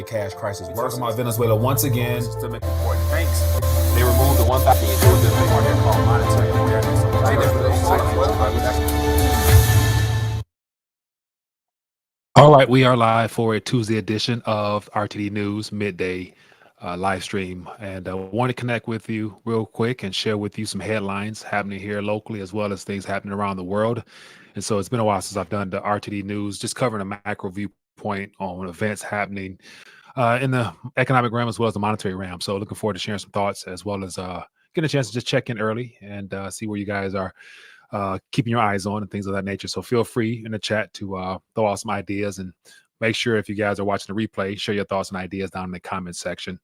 cash crisis worse. About Venezuela once again. Systemic important banks. They removed the 1,000 called monetary awareness. All right, we are live for a Tuesday edition of RTD News Midday live stream, and I want to connect with you real quick and share with you some headlines happening here locally as well as things happening around the world. And so it's been a while since I've done the RTD News, just covering a macro viewpoint on events happening in the economic realm as well as the monetary realm. So looking forward to sharing some thoughts as well as getting a chance to just check in early and see where you guys are keeping your eyes on and things of that nature. So feel free in the chat to throw out some ideas, and make sure if you guys are watching the replay, share your thoughts and ideas down in the comment section.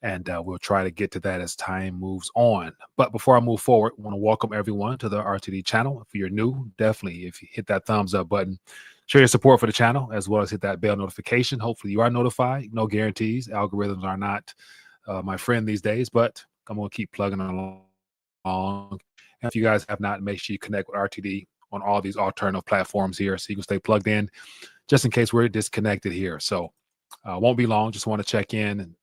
And we'll try to get to that as time moves on. But before I move forward, I want to welcome everyone to the RTD channel. If you're new, definitely, if you hit that thumbs up button, show your support for the channel, as well as hit that bell notification. Hopefully you are notified. No guarantees. Algorithms are not my friend these days, but I'm going to keep plugging along. And if you guys have not, make sure you connect with RTD on all these alternative platforms here so you can stay plugged in just in case we're disconnected here. So won't be long. Just want to check in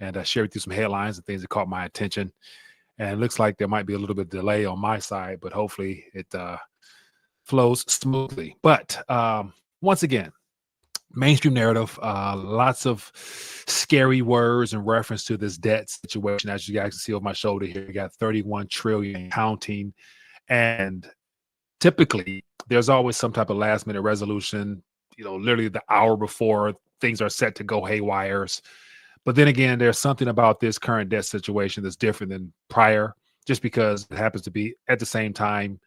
and share with you some headlines and things that caught my attention. And it looks like there might be a little bit of delay on my side, but hopefully it flows smoothly. But once again, mainstream narrative, lots of scary words in reference to this debt situation. As you guys can see over my shoulder here, we got 31 trillion counting. And typically there's always some type of last minute resolution, literally the hour before things are set to go haywires. But then again, there's something about this current debt situation that's different than prior, just because it happens to be at the same time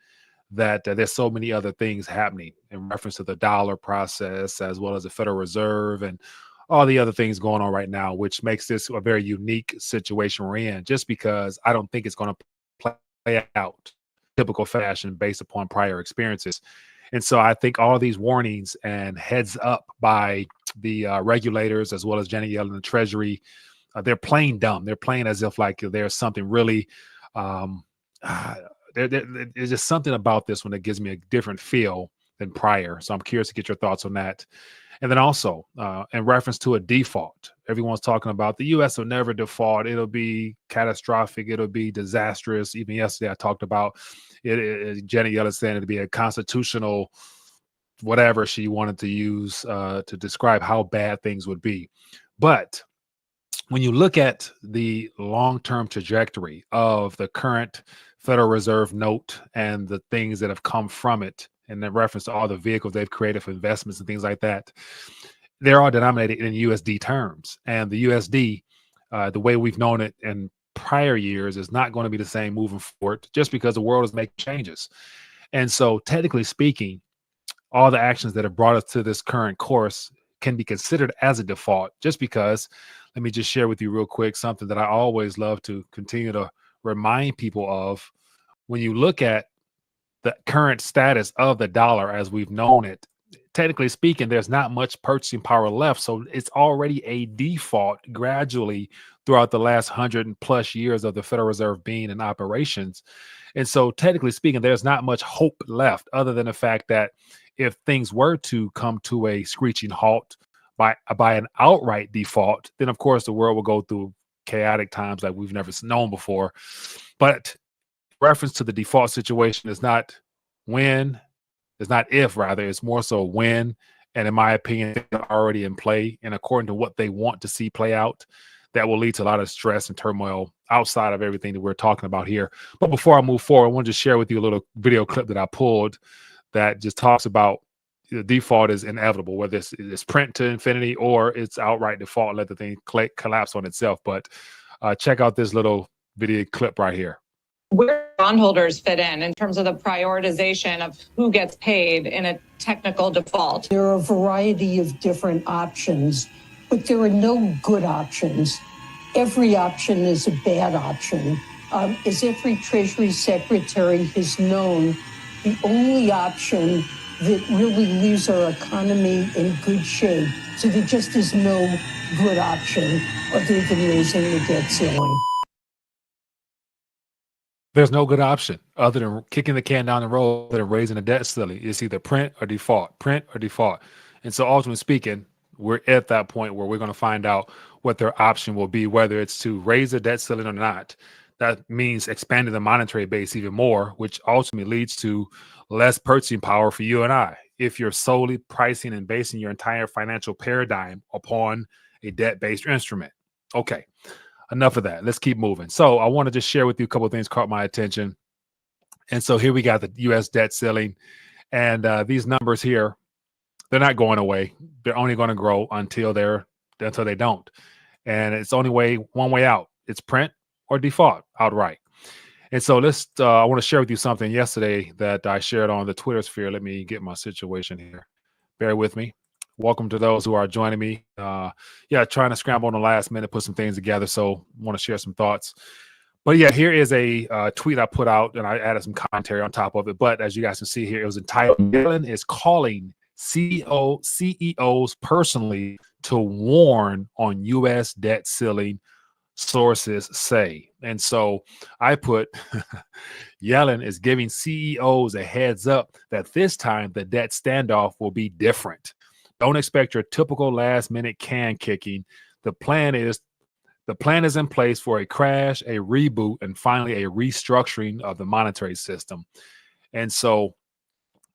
that there's so many other things happening in reference to the dollar process, as well as the Federal Reserve and all the other things going on right now, which makes this a very unique situation we're in, just because I don't think it's going to play out typical fashion based upon prior experiences. And so I think all these warnings and heads up by the regulators, as well as Janet Yellen and the Treasury, they're playing dumb. They're playing as if like there's something really, there's just something about this one that gives me a different feel than prior. So I'm curious to get your thoughts on that. And then also in reference to a default, everyone's talking about the U.S. will never default. It'll be catastrophic. It'll be disastrous. Even yesterday, I talked about it. Janet Yellen saying it'd be a constitutional, whatever she wanted to use to describe how bad things would be. But when you look at the long-term trajectory of the current Federal Reserve note and the things that have come from it, and in reference to all the vehicles they've created for investments and things like that, they're all denominated in USD terms. And the USD, the way we've known it in prior years, is not going to be the same moving forward, just because the world is making changes. And so technically speaking, all the actions that have brought us to this current course can be considered as a default, just because, let me just share with you real quick something that I always love to continue to remind people of. When you look at the current status of the dollar as we've known it, technically speaking, there's not much purchasing power left. So it's already a default gradually throughout the last 100+ years of the Federal Reserve being in operations. And so technically speaking, there's not much hope left, other than the fact that if things were to come to a screeching halt by an outright default, then of course the world will go through chaotic times like we've never known before. But reference to the default situation is not when, it's not if, rather, it's more so when. And in my opinion, they're already in play. And according to what they want to see play out, that will lead to a lot of stress and turmoil outside of everything that we're talking about here. But before I move forward, I want to just share with you a little video clip that I pulled that just talks about the default is inevitable, whether it's print to infinity or it's outright default and let the thing collapse on itself. But check out this little video clip right here. Where bondholders fit in terms of the prioritization of who gets paid in a technical default? There are a variety of different options, but there are no good options. Every option is a bad option. As every Treasury Secretary has known, the only option that really leaves our economy in good shape, so there just is no good option other than raising the debt ceiling. There's no good option other than kicking the can down the road and raising the debt ceiling. It's either print or default, print or default. And so ultimately speaking, we're at that point where we're going to find out what their option will be, whether it's to raise the debt ceiling or not. That means expanding the monetary base even more, which ultimately leads to less purchasing power for you and I. If you're solely pricing and basing your entire financial paradigm upon a debt-based instrument. Okay, enough of that. Let's keep moving. So I want to just share with you a couple of things caught my attention. And so here we got the U.S. debt ceiling, and these numbers here, they're not going away. They're only going to grow until they don't. And it's only one way out. It's print or default outright. And so I want to share with you something yesterday that I shared on the Twitter sphere. Let me get my situation here. Bear with me. Welcome to those who are joining me. Trying to scramble on the last minute, put some things together. So want to share some thoughts. But yeah, here is a tweet I put out, and I added some commentary on top of it. But as you guys can see here, it was entitled, Yellen is calling CEOs personally to warn on U.S. debt ceiling, sources say. And so I put, Yellen is giving CEOs a heads up that this time the debt standoff will be different. Don't expect your typical last minute can kicking. The plan is in place for a crash, a reboot, and finally a restructuring of the monetary system. And so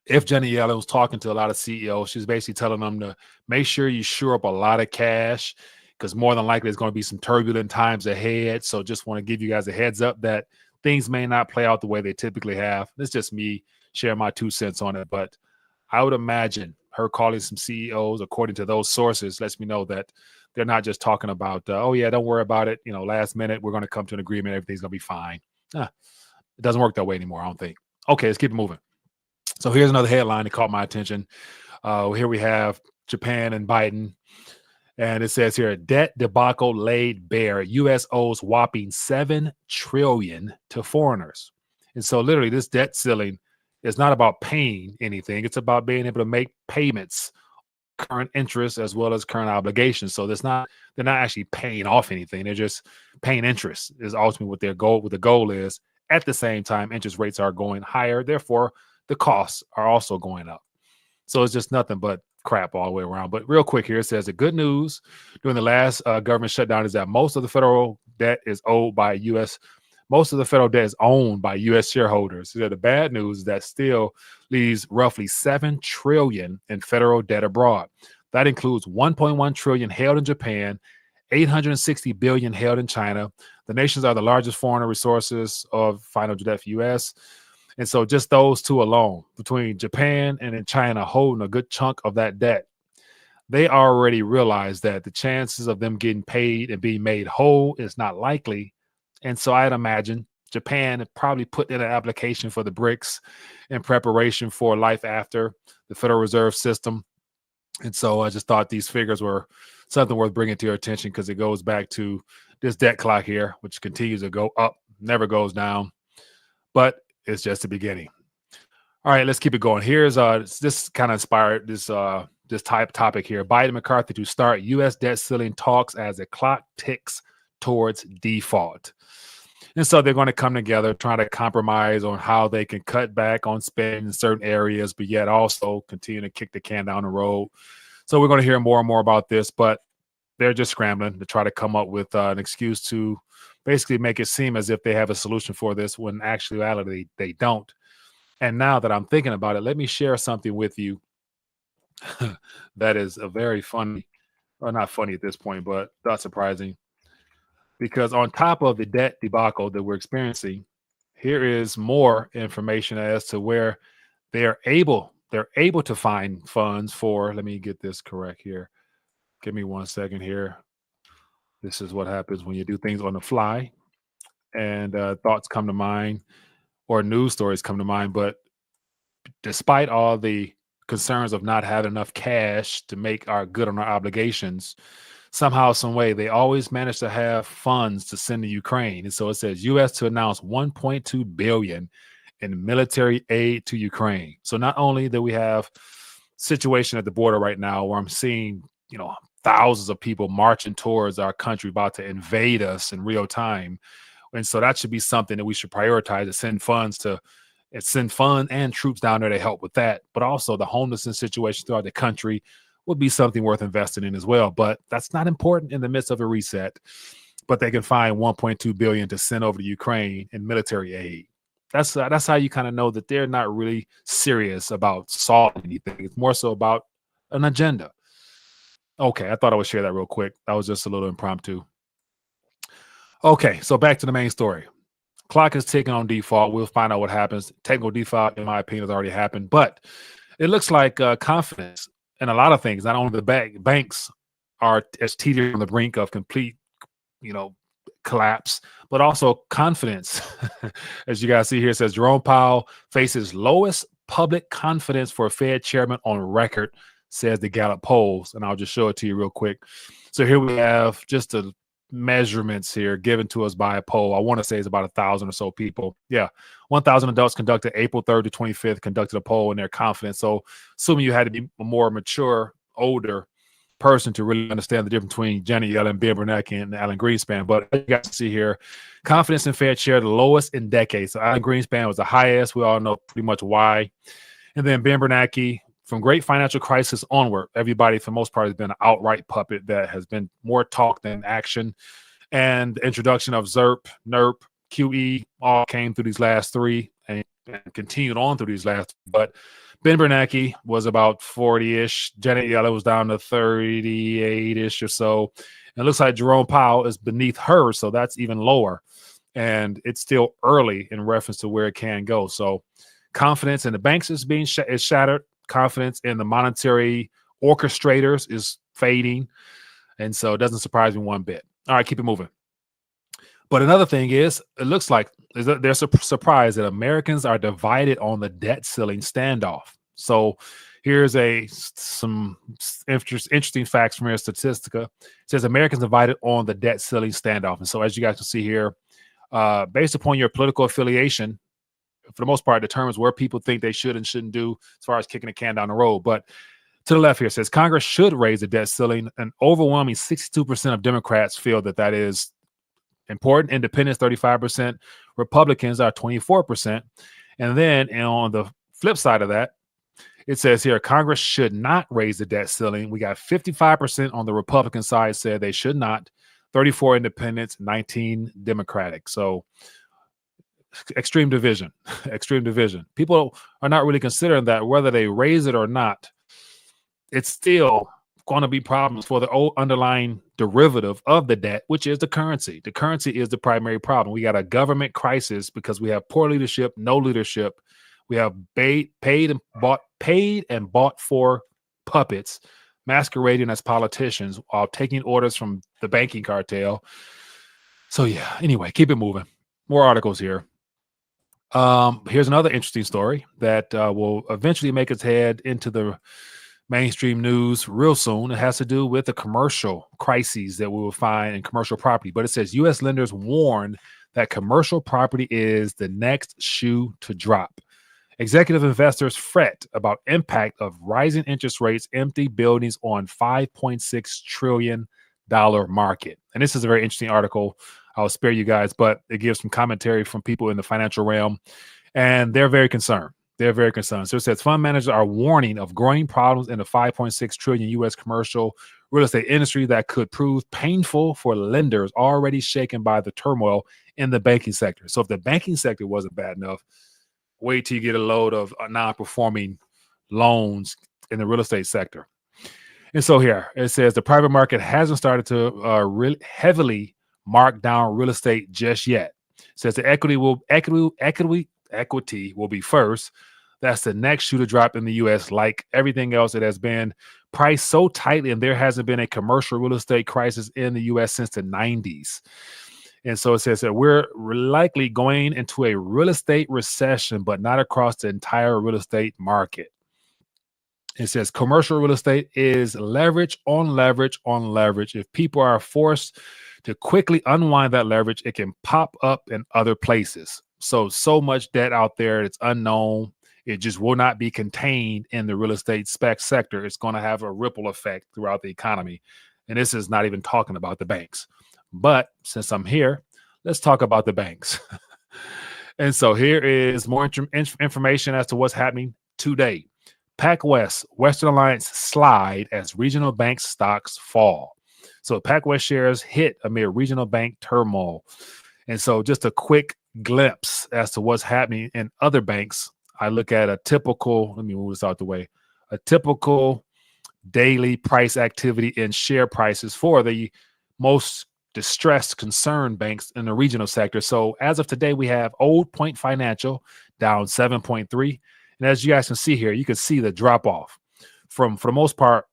if Jenny Yellen was talking to a lot of CEOs, she's basically telling them to make sure you shore up a lot of cash, because more than likely there's going to be some turbulent times ahead. So just want to give you guys a heads up that things may not play out the way they typically have. It's just me sharing my 2 cents on it. But I would imagine her calling some CEOs, according to those sources, lets me know that they're not just talking about, oh, yeah, don't worry about it. Last minute, we're going to come to an agreement. Everything's going to be fine. It doesn't work that way anymore, I don't think. Okay, let's keep it moving. So here's another headline that caught my attention. Here we have Japan and Biden. And it says here, debt debacle laid bare. U.S. owes whopping $7 trillion to foreigners. And so literally this debt ceiling is not about paying anything. It's about being able to make payments, current interest as well as current obligations. So they're not actually paying off anything. They're just paying interest is ultimately what the goal is. At the same time, interest rates are going higher. Therefore, the costs are also going up. So it's just nothing but crap all the way around. But real quick here, it says the good news during the last government shutdown is that most of the federal debt is owned by U.S. shareholders. So the bad news is that still leaves roughly $7 trillion in federal debt abroad. That includes $1.1 trillion held in Japan, $860 billion held in China. The nations are the largest foreign resources of final debt for U.S. And so just those two alone, between Japan and in China, holding a good chunk of that debt, they already realize that the chances of them getting paid and being made whole is not likely. And so I'd imagine Japan probably put in an application for the BRICS in preparation for life after the Federal Reserve System. And so I just thought these figures were something worth bringing to your attention, because it goes back to this debt clock here, which continues to go up, never goes down. But it's just the beginning. All right, let's keep it going. Here's this kind of inspired this topic here. Biden McCarthy to start U.S. debt ceiling talks as the clock ticks towards default. And so they're going to come together, trying to compromise on how they can cut back on spend in certain areas, but yet also continue to kick the can down the road. So we're going to hear more and more about this, but they're just scrambling to try to come up with an excuse to basically make it seem as if they have a solution for this, when in actuality they don't. And now that I'm thinking about it, let me share something with you that is a very funny, or not funny at this point, but not surprising. Because on top of the debt debacle that we're experiencing, here is more information as to where they're able to find funds for. Let me get this correct here. Give me 1 second here. This is what happens when you do things on the fly, and thoughts come to mind or news stories come to mind. But despite all the concerns of not having enough cash to make our good on our obligations, somehow, some way, they always manage to have funds to send to Ukraine. And so it says U.S. to announce $1.2 billion in military aid to Ukraine. So not only do we have situation at the border right now where I'm seeing, thousands of people marching towards our country, about to invade us in real time. And so that should be something that we should prioritize, to send funds and troops down there to help with that. But also the homelessness situation throughout the country, would be something worth investing in as well. But that's not important in the midst of a reset. But they can find 1.2 billion to send over to Ukraine in military aid. That's how you kind of know that they're not really serious about solving anything. It's more so about an agenda. Okay, I thought I would share that real quick. That was just a little impromptu. Okay, so back to the main story. Clock is ticking on default. We'll find out what happens. Technical default, in my opinion, has already happened. But it looks like confidence in a lot of things. Not only the banks are as teetering on the brink of complete, collapse, but also confidence. As you guys see here, it says Jerome Powell faces lowest public confidence for a Fed chairman on record, says the Gallup polls. And I'll just show it to you real quick. So here we have just the measurements here given to us by a poll. I want to say it's about 1,000 or so people. Yeah. 1,000 adults conducted April 3rd to 25th, conducted a poll in their confidence. So assuming you had to be a more mature, older person to really understand the difference between Janet Yellen, Ben Bernanke, and Alan Greenspan. But you guys see here, confidence in Fed chair, the lowest in decades. So Alan Greenspan was the highest. We all know pretty much why. And then Ben Bernanke, from great financial crisis onward, everybody for the most part has been an outright puppet that has been more talk than action. And the introduction of ZERP, NERP, QE all came through these last three and continued on through these last. But Ben Bernanke was about 40-ish. Janet Yellen was down to 38-ish or so. And it looks like Jerome Powell is beneath her, so that's even lower. And it's still early in reference to where it can go. So confidence in the banks is being is shattered. Confidence in the monetary orchestrators is fading. And so it doesn't surprise me one bit. All right, keep it moving. But another thing is, it looks like they're surprised that Americans are divided on the debt ceiling standoff. So here's some interesting facts from here, Statistica. It says Americans divided on the debt ceiling standoff. And so as you guys can see here, based upon your political affiliation, for the most part, determines where people think they should and shouldn't do as far as kicking the can down the road. But to the left here, it says Congress should raise the debt ceiling. An overwhelming 62% of Democrats feel that is important. Independents, 35%. Republicans are 24%. And then on the flip side of that, it says here, Congress should not raise the debt ceiling. We got 55% on the Republican side said they should not, 34 independents, 19 Democratic. So extreme division. People are not really considering that whether they raise it or not, it's still going to be problems for the old underlying derivative of the debt, which is the currency. The currency is the primary problem. We got a government crisis because we have poor leadership, no leadership. We have paid and bought for puppets masquerading as politicians while taking orders from the banking cartel. So yeah, anyway, keep it moving. More articles here. Here's another interesting story that will eventually make its head into the mainstream news real soon. It has to do with the commercial crises that we will find in commercial property. But it says U.S. lenders warn that commercial property is the next shoe to drop. Executive investors fret about impact of rising interest rates, empty buildings on $5.6 trillion market. And this is a very interesting article. I'll spare you guys, but it gives some commentary from people in the financial realm, and they're very concerned. So it says fund managers are warning of growing problems in the $5.6 trillion U.S. commercial real estate industry that could prove painful for lenders already shaken by the turmoil in the banking sector. So if the banking sector wasn't bad enough, wait till you get a load of non-performing loans in the real estate sector. And so here it says the private market hasn't started to really heavily mark down real estate just yet. It says the equity will be first. That's the next shoe to drop in the U.S. Like everything else, it has been priced so tightly, and there hasn't been a commercial real estate crisis in the U.S. since the 90s. And so it says that we're likely going into a real estate recession, but not across the entire real estate market. It says commercial real estate is leverage on leverage on leverage. If people are forced to quickly unwind that leverage, it can pop up in other places. So much debt out there, it's unknown. It just will not be contained in the real estate sector. It's going to have a ripple effect throughout the economy. And this is not even talking about the banks. But since I'm here, let's talk about the banks. And so here is more information as to what's happening today. PacWest, Western Alliance slide as regional bank stocks fall. So PacWest shares hit amid regional bank turmoil. And so just a quick glimpse as to what's happening in other banks. I look at a typical, let me move this out the way, a typical daily price activity in share prices for the most distressed, concerned banks in the regional sector. So as of today, we have Old Point Financial down 7.3. And as you guys can see here, you can see the drop off from, for the most part,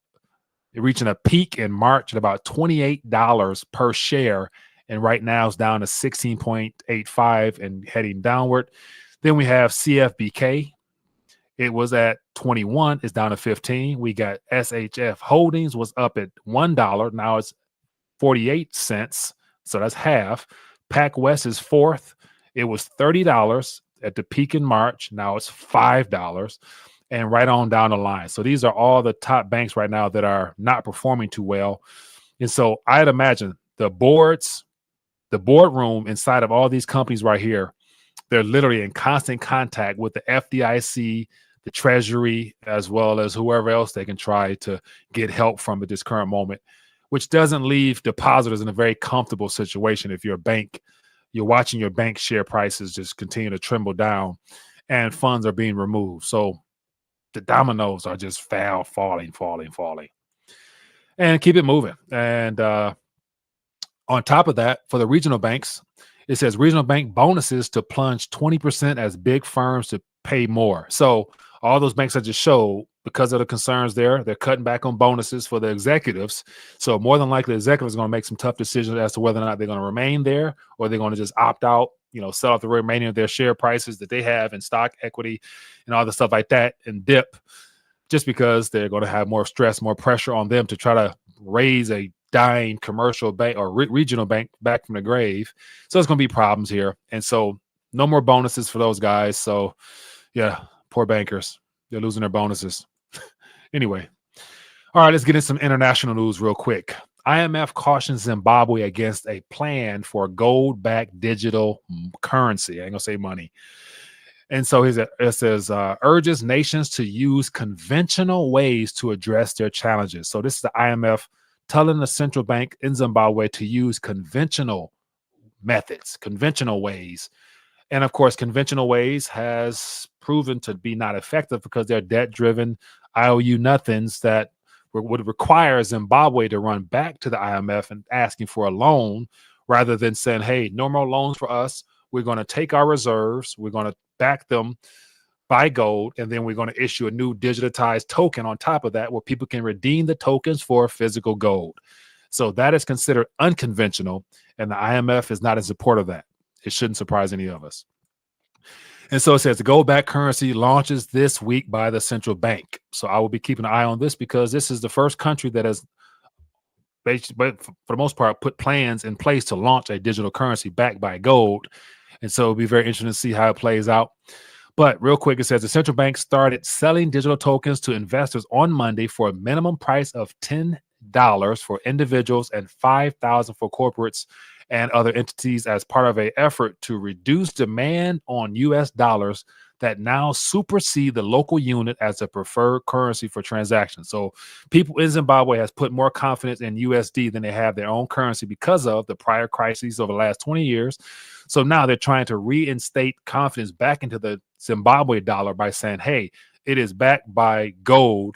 reaching a peak in March at about $28 per share. And right now it's down to 16.85 and heading downward. Then we have CFBK. It was at 21. It's down to 15. We got SHF Holdings was up at $1. Now it's 48 cents. So that's half. PacWest is fourth. It was $30 at the peak in March. Now it's $5 and right on down the line. So these are all the top banks right now that are not performing too well. And so I'd imagine the boardroom inside of all these companies right here, they're literally in constant contact with the FDIC, the Treasury, as well as whoever else they can try to get help from at this current moment, which doesn't leave depositors in a very comfortable situation. If you're a bank, you're watching your bank share prices just continue to tremble down and funds are being removed. So the dominoes are just falling. And keep it moving. And on top of that, for the regional banks, it says regional bank bonuses to plunge 20% as big firms to pay more. So all those banks I just showed, because of the concerns there, they're cutting back on bonuses for the executives. So more than likely, the executives are going to make some tough decisions as to whether or not they're going to remain there or they're going to just opt out, sell off the remaining of their share prices that they have in stock, equity, and all the stuff like that and dip, just because they're going to have more stress, more pressure on them to try to raise a dying commercial bank or regional bank back from the grave. So there's going to be problems here. And so no more bonuses for those guys. So yeah, poor bankers. They're losing their bonuses. Anyway. All right, let's get into some international news real quick. IMF cautions Zimbabwe against a plan for gold-backed digital currency. I ain't going to say money. And so it says, urges nations to use conventional ways to address their challenges. So this is the IMF telling the central bank in Zimbabwe to use conventional methods, conventional ways. And of course, conventional ways has proven to be not effective because they're debt-driven IOU nothings that would require Zimbabwe to run back to the IMF and asking for a loan rather than saying, hey, no more loans for us. We're going to take our reserves. We're going to back them by gold. And then we're going to issue a new digitized token on top of that where people can redeem the tokens for physical gold. So that is considered unconventional. And the IMF is not in support of that. It shouldn't surprise any of us. And so it says the gold-backed currency launches this week by the central bank. So I will be keeping an eye on this because this is the first country that has, but for the most part, put plans in place to launch a digital currency backed by gold. And so it'll be very interesting to see how it plays out. But real quick, it says the central bank started selling digital tokens to investors on Monday for a minimum price of $10 for individuals and $5,000 for corporates and other entities as part of an effort to reduce demand on U.S. dollars that now supersede the local unit as a preferred currency for transactions. So people in Zimbabwe has put more confidence in USD than they have their own currency because of the prior crises over the last 20 years. So now they're trying to reinstate confidence back into the Zimbabwe dollar by saying, hey, it is backed by gold.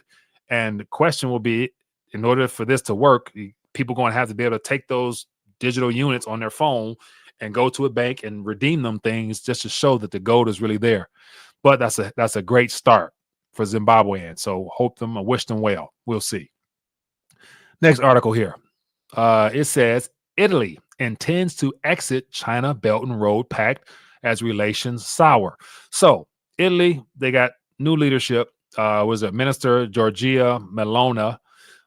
And the question will be, in order for this to work, people are going to have to be able to take those digital units on their phone and go to a bank and redeem them things just to show that the gold is really there. But that's a great start for Zimbabweans. So hope them and wish them well. We'll see. Next article here. It says Italy intends to exit China Belt and Road Pact as relations sour. So Italy, they got new leadership. Was it Minister Giorgia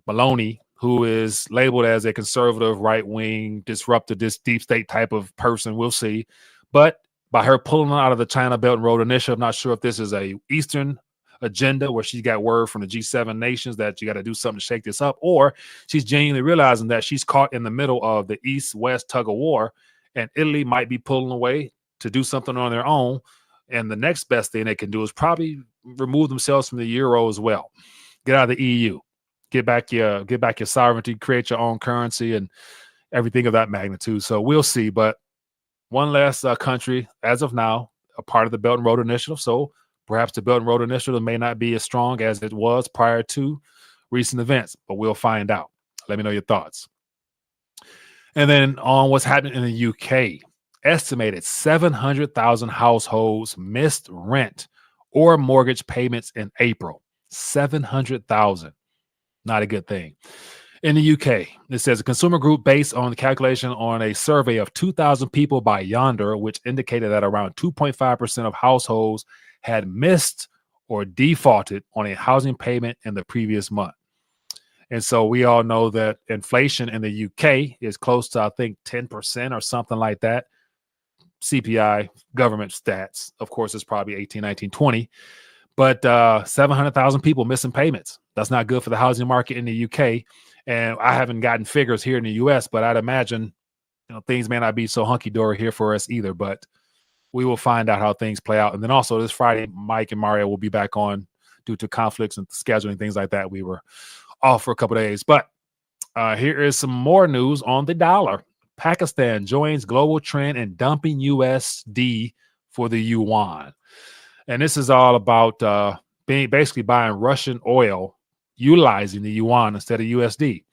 Meloni, who is labeled as a conservative, right-wing, disruptive, this deep state type of person. We'll see. But by her pulling out of the China Belt and Road Initiative, I'm not sure if this is a Eastern agenda where she got word from the G7 nations that you got to do something to shake this up, or she's genuinely realizing that she's caught in the middle of the East-West tug of war, and Italy might be pulling away to do something on their own, And the next best thing they can do is probably remove themselves from the euro as well. Get out of the EU. Get back your sovereignty, create your own currency and everything of that magnitude. So we'll see. But one less country, as of now, a part of the Belt and Road Initiative. So perhaps the Belt and Road Initiative may not be as strong as it was prior to recent events, but we'll find out. Let me know your thoughts. And then on what's happening in the UK, estimated 700,000 households missed rent or mortgage payments in April. 700,000. Not a good thing. In the UK, it says a consumer group based on the calculation on a survey of 2,000 people by Yonder, which indicated that around 2.5% of households had missed or defaulted on a housing payment in the previous month. And so we all know that inflation in the UK is close to, I think, 10% or something like that. CPI, government stats, of course, is probably 18, 19, 20. But 700,000 people missing payments. That's not good for the housing market in the UK. And I haven't gotten figures here in the US, but I'd imagine things may not be so hunky-dory here for us either. But we will find out how things play out. And then also this Friday, Mike and Mario will be back on due to conflicts and scheduling, things like that. We were off for a couple of days. But here is some more news on the dollar. Pakistan joins global trend in dumping USD for the Yuan. And this is all about basically buying Russian oil, utilizing the Yuan instead of USD.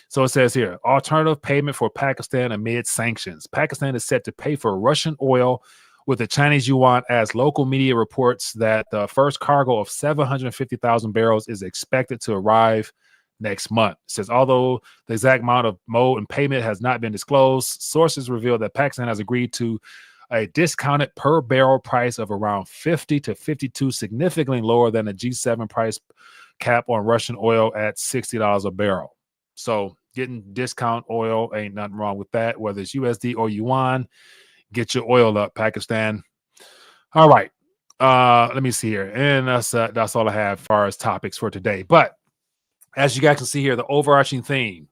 So it says here, alternative payment for Pakistan amid sanctions. Pakistan is set to pay for Russian oil with the Chinese yuan as local media reports that the first cargo of 750,000 barrels is expected to arrive next month. It says, although the exact amount of mode and payment has not been disclosed, sources reveal that Pakistan has agreed to a discounted per barrel price of around 50 to 52, significantly lower than the G7 price cap on Russian oil at $60 a barrel. So getting discount oil, ain't nothing wrong with that, whether it's USD or Yuan. Get your oil up, Pakistan. All right. Let me see here. And that's all I have as far as topics for today. But as you guys can see here, the overarching theme,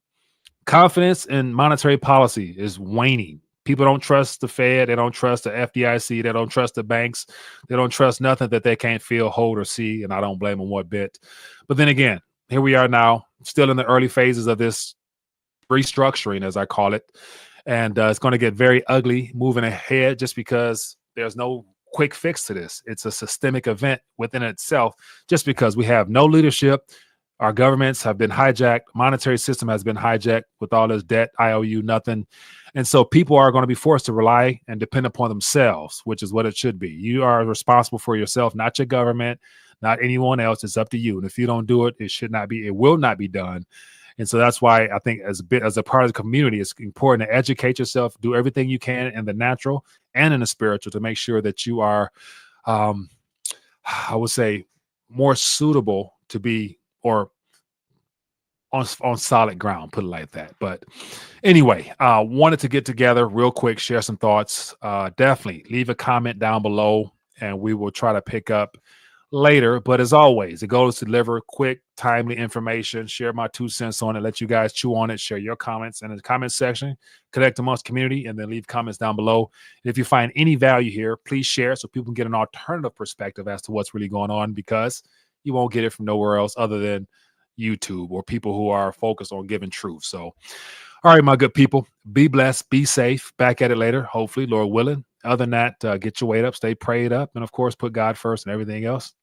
confidence in monetary policy is waning. People don't trust the Fed. They don't trust the FDIC. They don't trust the banks. They don't trust nothing that they can't feel, hold, or see. And I don't blame them one bit. But then again, here we are now, still in the early phases of this restructuring, as I call it. And it's going to get very ugly moving ahead just because there's no quick fix to this. It's a systemic event within itself just because we have no leadership. Our governments have been hijacked. Monetary system has been hijacked with all this debt, IOU, nothing. And so people are going to be forced to rely and depend upon themselves, which is what it should be. You are responsible for yourself, not your government, not anyone else. It's up to you. And if you don't do it, it will not be done. And so that's why I think as a part of the community, it's important to educate yourself, do everything you can in the natural and in the spiritual to make sure that you are, I would say, more suitable to be or on solid ground, put it like that. But anyway, wanted to get together real quick, share some thoughts. Definitely leave a comment down below and we will try to pick up later. But as always, the goal is to deliver quick, timely information, share my 2 cents on it, let you guys chew on it, share your comments in the comment section, connect amongst community, and then leave comments down below. And if you find any value here, please share so people can get an alternative perspective as to what's really going on, because you won't get it from nowhere else other than YouTube or people who are focused on giving truth. So, all right, my good people, be blessed, be safe. Back at it later, hopefully, Lord willing. Other than that, get your weight up, stay prayed up, and of course, put God first and everything else.